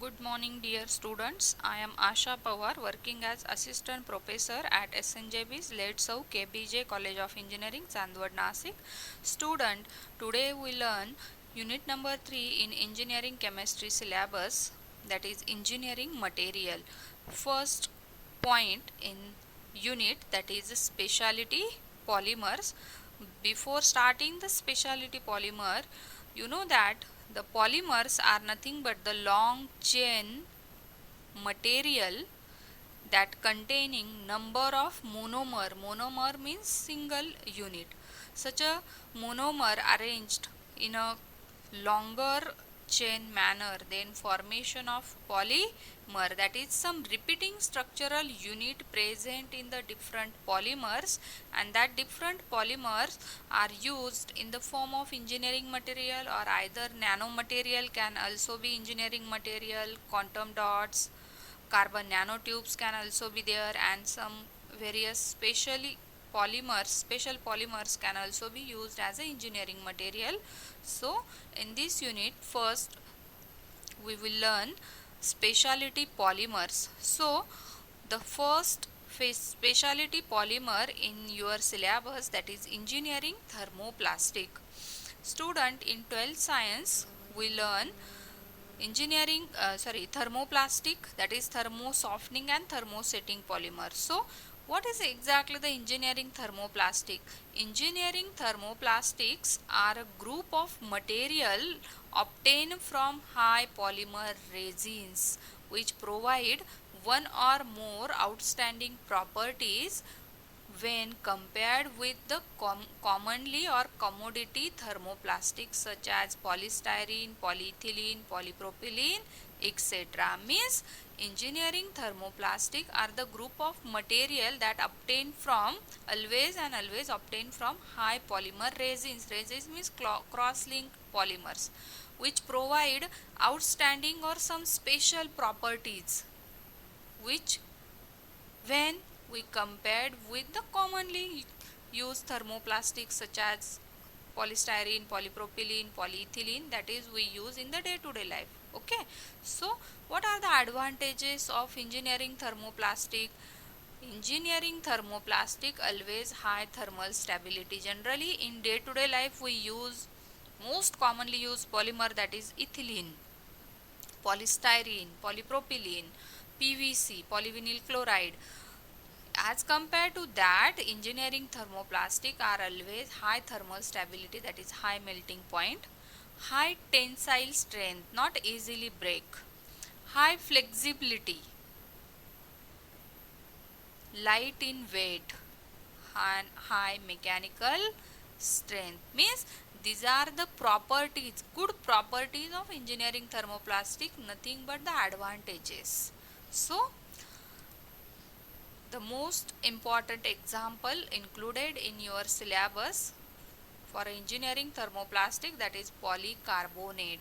Good morning dear students. I am Asha Pawar working as Assistant Professor at SNJB's Letsow KBJ College of Engineering, Chandwad, Nasik. Student, today we learn unit number 3 in Engineering Chemistry syllabus, that is Engineering Material. First point in unit, that is Specialty Polymers. Before starting the Specialty Polymer, you know that the polymers are nothing but the long chain material that containing number of monomer. Monomer means single unit. Such a monomer arranged in a longer chain manner, then formation of polymer, that is some repeating structural unit present in the different polymers, and that different polymers are used in the form of engineering material, or either nanomaterial can also be engineering material, quantum dots, carbon nanotubes can also be there, and some various special polymers can also be used as a engineering material. So in this unit, first we will learn specialty polymers. So the first specialty polymer in your syllabus, that is engineering thermoplastic. Student, in 12th science we learn thermoplastic, that is thermo softening and thermosetting polymer. So what is exactly the engineering thermoplastic? Engineering thermoplastics are a group of material obtained from high polymer resins which provide one or more outstanding properties when compared with the commonly or commodity thermoplastics such as polystyrene, polyethylene, polypropylene, etc. Means engineering thermoplastic are the group of material that obtain from always obtain from high polymer resins. Resins means cross-linked polymers which provide outstanding or some special properties which when we compared with the commonly used thermoplastics such as polystyrene, polypropylene, polyethylene, that is we use in the day-to-day life. Okay, so what are the advantages of engineering thermoplastic? Engineering thermoplastic always high thermal stability. Generally in day-to-day life we use most commonly used polymer, that is ethylene, polystyrene, polypropylene, PVC, polyvinyl chloride. As compared to that, engineering thermoplastic are always high thermal stability, that is high melting point, high tensile strength, not easily break, high flexibility, light in weight, and high mechanical strength. Means these are the properties, good properties of engineering thermoplastic, nothing but the advantages. So the most important example included in your syllabus for engineering thermoplastic, that is polycarbonate.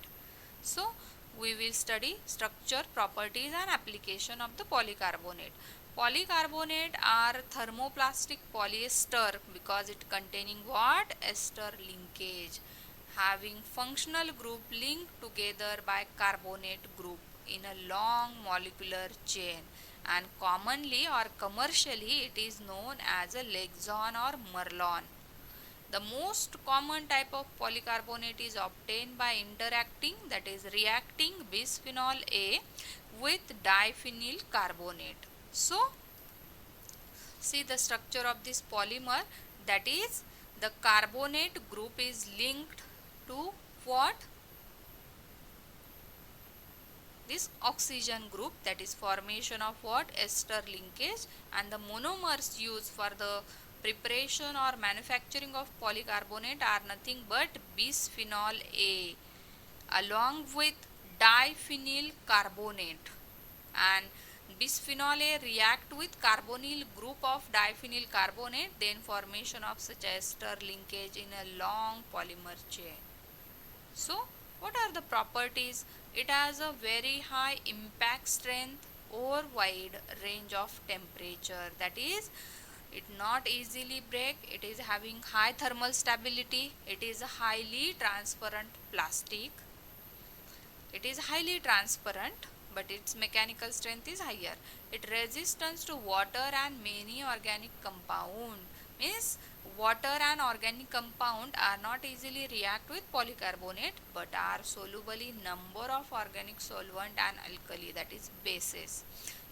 So we will study structure, properties and application of the polycarbonate. Polycarbonate are thermoplastic polyester because it containing what? Ester linkage, having functional group linked together by carbonate group in a long molecular chain, and commonly or commercially it is known as a Lexon or Merlon. The most common type of polycarbonate is obtained by interacting, that is reacting bisphenol A with diphenyl carbonate. So see the structure of this polymer, that is the carbonate group is linked to what? This oxygen group, that is formation of what? Ester linkage, and the monomers used for the preparation or manufacturing of polycarbonate are nothing but bisphenol A along with diphenyl carbonate, and bisphenol A react with carbonyl group of diphenyl carbonate, then formation of such ester linkage in a long polymer chain. So what are the properties? It has a very high impact strength over wide range of temperature, that is it not easily break, it is having high thermal stability, it is a highly transparent plastic, it is highly transparent, but its mechanical strength is higher. It resistance to water and many organic compound, means water and organic compound are not easily react with polycarbonate but are soluble in number of organic solvent and alkali, that is bases.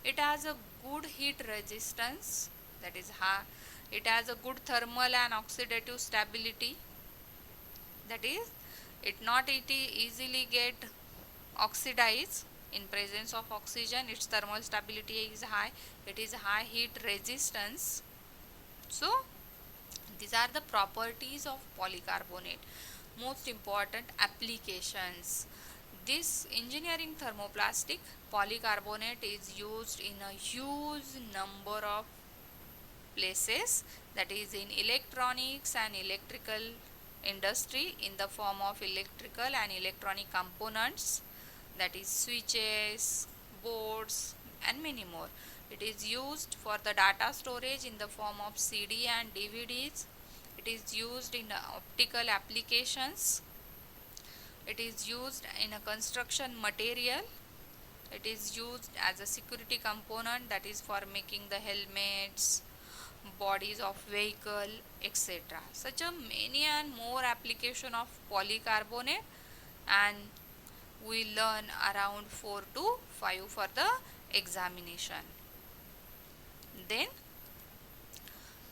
It has a good heat resistance, that is high. It has a good thermal and oxidative stability, that is it easily get oxidized in presence of oxygen. Its thermal stability is high. It is high heat resistance. So these are the properties of polycarbonate. Most important applications. This engineering thermoplastic polycarbonate is used in a huge number of places, that is in electronics and electrical industry in the form of electrical and electronic components, that is switches, boards and many more. It is used for the data storage in the form of CD and DVDs. It is used in optical applications. It is used in a construction material. It is used as a security component, that is for making the helmets, bodies of vehicle, etc. Such a many and more application of polycarbonate, and we learn around 4 to 5 for the examination. Then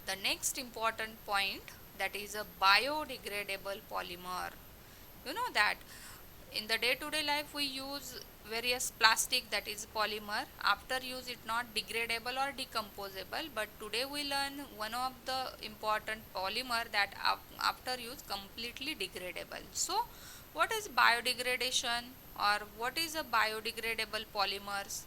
the next important point, that is a biodegradable polymer. You know that in the day-to-day life we use various plastic, that is polymer. After use it not degradable or decomposable, but today we learn one of the important polymer that after use completely degradable. So what is biodegradation, or what is a biodegradable polymers?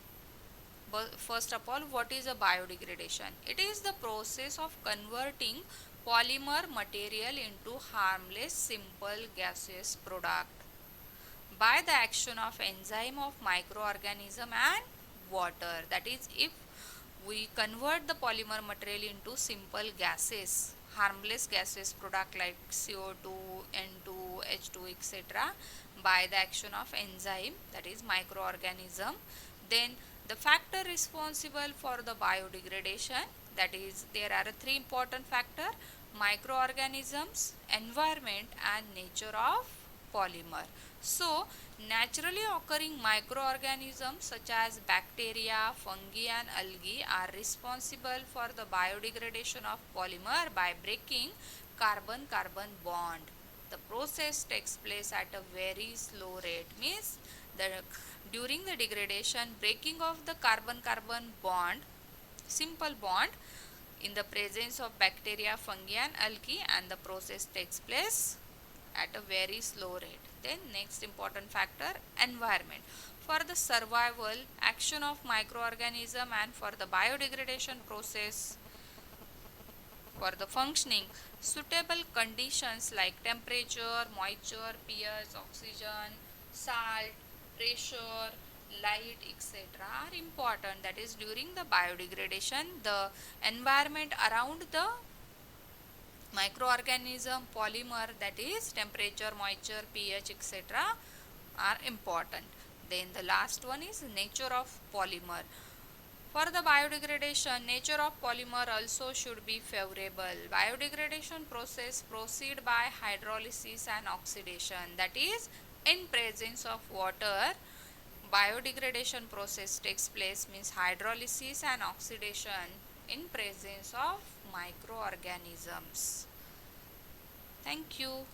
But first of all, what is a biodegradation? It is the process of converting polymer material into harmless simple gaseous product by the action of enzyme of microorganism and water. That is, if we convert the polymer material into simple gases, harmless gaseous product like CO2, N2, H2, etc. by the action of enzyme, that is microorganism, then the factor responsible for the biodegradation, that is there are three important factors: microorganisms, environment and nature of polymer. So naturally occurring microorganisms such as bacteria, fungi and algae are responsible for the biodegradation of polymer by breaking carbon-carbon bond. The process takes place at a very slow rate, means during the degradation, breaking of the carbon-carbon bond, simple bond, in the presence of bacteria, fungi and algae, and the process takes place at a very slow rate. Then next important factor, environment. For the survival, action of microorganism and for the biodegradation process, for the functioning, suitable conditions like temperature, moisture, pH, oxygen, salt, pressure, light, etc. are important. That is, during the biodegradation, the environment around the microorganism polymer, that is temperature, moisture, pH, etc. are important. Then the last one is nature of polymer. For the biodegradation, nature of polymer also should be favorable. Biodegradation process proceed by hydrolysis and oxidation, that is in presence of water. Biodegradation process takes place, means hydrolysis and oxidation in presence of microorganisms. Thank you.